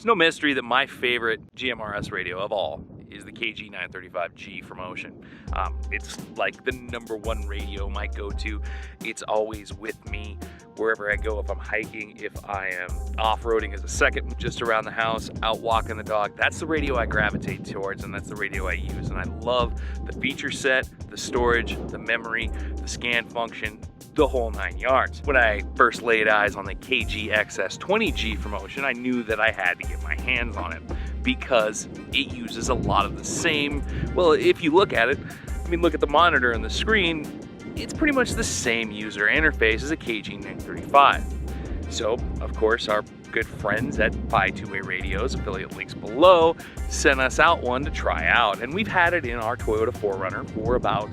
It's no mystery that my favorite GMRS radio of all is the KG-935G from Wouxun. It's like the #1 radio, my go-to. It's always with me wherever I go. If I'm hiking, if I am off-roading as a second, just around the house, out walking the dog, that's the radio I gravitate towards, and that's the radio I use. And I love the feature set, the storage, the memory, the scan function, the whole 9 yards. When I first laid eyes on the KG-XS20G from Wouxun, I knew that I had to get my hands on it because it uses a lot of the same, well, if you look at it, I mean, look at the monitor and the screen, it's pretty much the same user interface as a KG-935. So, of course, our good friends at Buy Two-Way Radios, affiliate links below, sent us out one to try out. And we've had it in our Toyota 4Runner for about,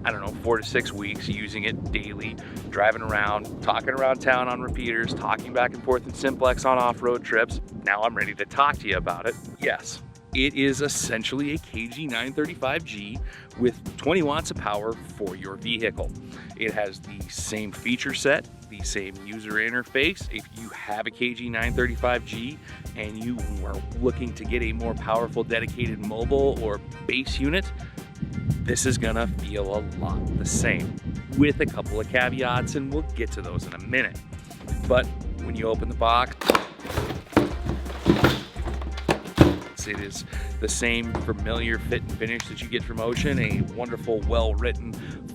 I don't know, 4 to 6 weeks, using it daily, driving around, talking around town on repeaters, talking back and forth in Simplex on off-road trips. Now I'm ready to talk to you about it. Yes, it is essentially a KG-935G with 20 watts of power for your vehicle. It has the same feature set, the same user interface. If you have a KG-935G and you are looking to get a more powerful dedicated mobile or base unit, this is gonna feel a lot the same, with a couple of caveats, and we'll get to those in a minute. But when you open the box, it is the same familiar fit and finish that you get from Wouxun, a wonderful, well-written,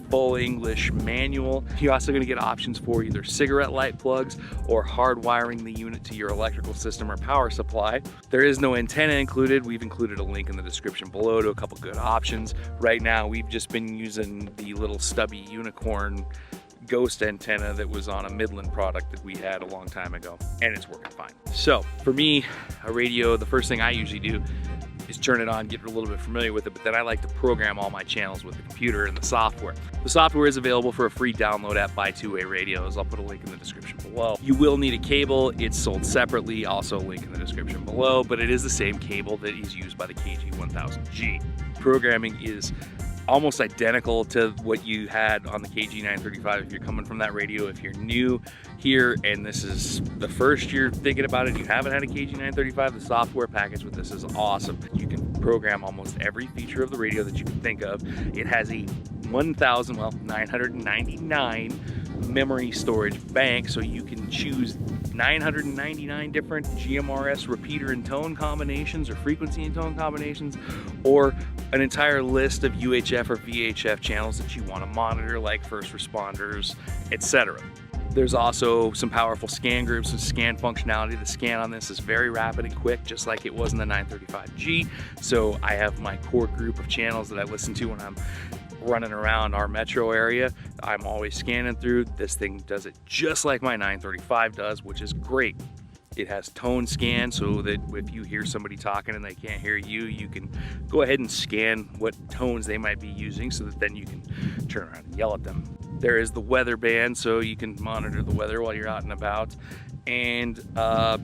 full English manual. You're also going to get options for either cigarette light plugs or hardwiring the unit to your electrical system or power supply. There is no antenna included. We've included a link in the description below to a couple good options. Right now, we've just been using the little stubby unicorn ghost antenna that was on a Midland product that we had a long time ago, and it's working fine. So for me, a radio, the first thing I usually do is turn it on, get a little bit familiar with it, but then I like to program all my channels with the computer and the software. The software is available for a free download at Buy Two-Way Radios. I'll put a link in the description below. You will need a cable. It's sold separately, also a link in the description below, but it is the same cable that is used by the KG-1000G. Programming is almost identical to what you had on the KG-935 if you're coming from that radio. If you're new here and this is the first you're thinking about it, you haven't had a KG-935, the software package with this is awesome. You can program almost every feature of the radio that you can think of. It has a 999 memory storage bank, so you can choose 999 different GMRS repeater and tone combinations or frequency and tone combinations, or an entire list of UHF or VHF channels that you want to monitor, like first responders, etc. There's also some powerful scan groups and scan functionality. The scan on this is very rapid and quick, just like it was in the 935G. So I have my core group of channels that I listen to when I'm running around our metro area. I'm always scanning through. This thing does it just like my 935 does, which is great. It has tone scan, so that if you hear somebody talking and they can't hear you, you can go ahead and scan what tones they might be using, so that then you can turn around and yell at them. There is the weather band, so you can monitor the weather while you're out and about. And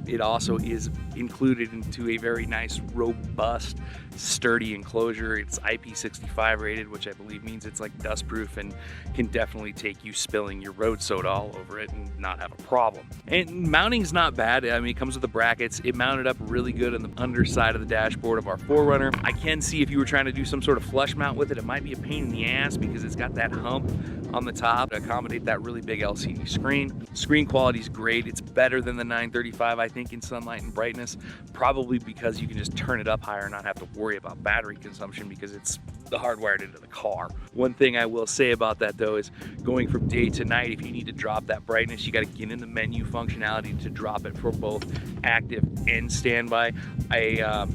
it also is included into a very nice, robust, sturdy enclosure. It's IP65 rated, which I believe means it's like dustproof and can definitely take you spilling your road soda all over it and not have a problem. And mounting's not bad. I mean, it comes with the brackets. It mounted up really good on the underside of the dashboard of our 4Runner. I can see if you were trying to do some sort of flush mount with it, it might be a pain in the ass because it's got that hump on the top to accommodate that really big LCD screen. Screen quality is great. It's better than the 935, I think, in sunlight and brightness, probably because you can just turn it up higher and not have to worry about battery consumption because it's hardwired into the car. One thing I will say about that though is going from day to night, if you need to drop that brightness, you got to get in the menu functionality to drop it for both active and standby.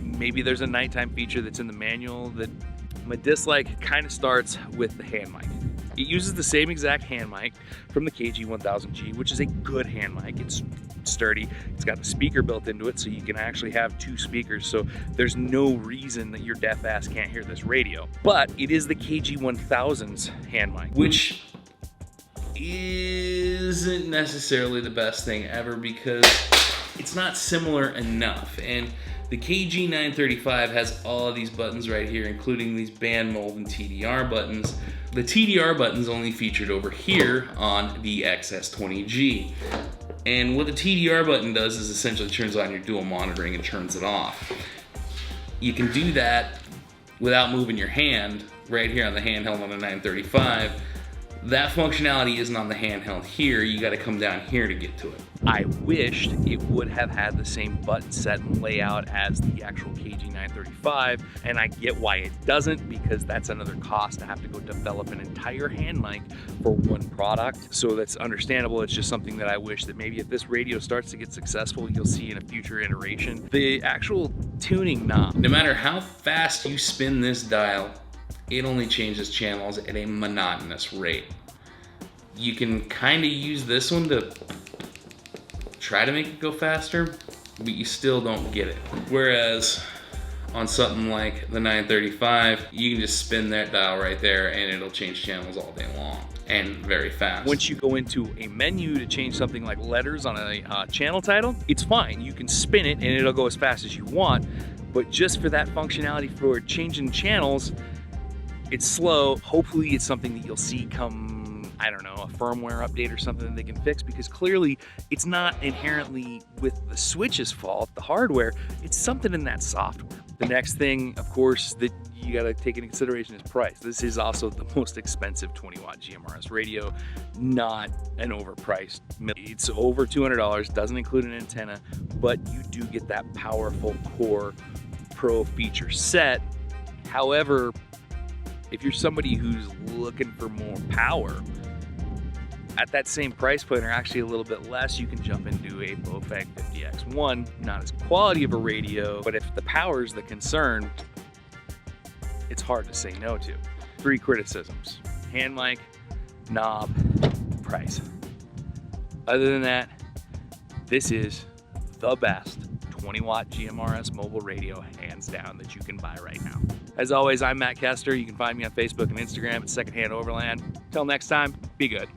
Maybe there's a nighttime feature that's in the manual that my dislike kind of starts with the hand mic. It uses the same exact hand mic from the KG-1000G, which is a good hand mic. It's sturdy. It's got the speaker built into it, so you can actually have 2 speakers. So there's no reason that your deaf ass can't hear this radio. But it is the KG-1000's hand mic, which isn't necessarily the best thing ever because it's not similar enough. And the KG-935 has all of these buttons right here, including these band mold and TDR buttons. The TDR button's only featured over here on the XS20G. And what the TDR button does is essentially turns on your dual monitoring and turns it off. You can do that without moving your hand right here on the handheld on the 935. That functionality isn't on the handheld here. You got to come down here to get to it. I wished it would have had the same button set and layout as the actual KG-935, and I get why it doesn't, because that's another cost to have to go develop an entire hand mic for one product. So that's understandable. It's just something that I wish that maybe if this radio starts to get successful, you'll see in a future iteration. The actual tuning knob. No matter how fast you spin this dial, it only changes channels at a monotonous rate. You can kind of use this one to try to make it go faster, but you still don't get it. Whereas on something like the 935, you can just spin that dial right there and it'll change channels all day long and very fast. Once you go into a menu to change something like letters on a channel title, it's fine. You can spin it and it'll go as fast as you want, but just for that functionality for changing channels, it's slow. Hopefully it's something that you'll see come, I don't know, a firmware update or something that they can fix, because clearly it's not inherently with the switch's fault, the hardware, it's something in that software. The next thing, of course, that you gotta take into consideration is price. This is also the most expensive 20-watt GMRS radio, not an overpriced. It's over $200, doesn't include an antenna, but you do get that powerful Core Pro feature set. However, if you're somebody who's looking for more power, at that same price point, or actually a little bit less, you can jump into a Bofang 50X1. Not as quality of a radio, but if the power is the concern, it's hard to say no to. 3 criticisms: hand mic, knob, price. Other than that, this is the best 20-watt GMRS mobile radio, hands down, that you can buy right now. As always, I'm Matt Kester. You can find me on Facebook and Instagram at Secondhand Overland. Till next time, be good.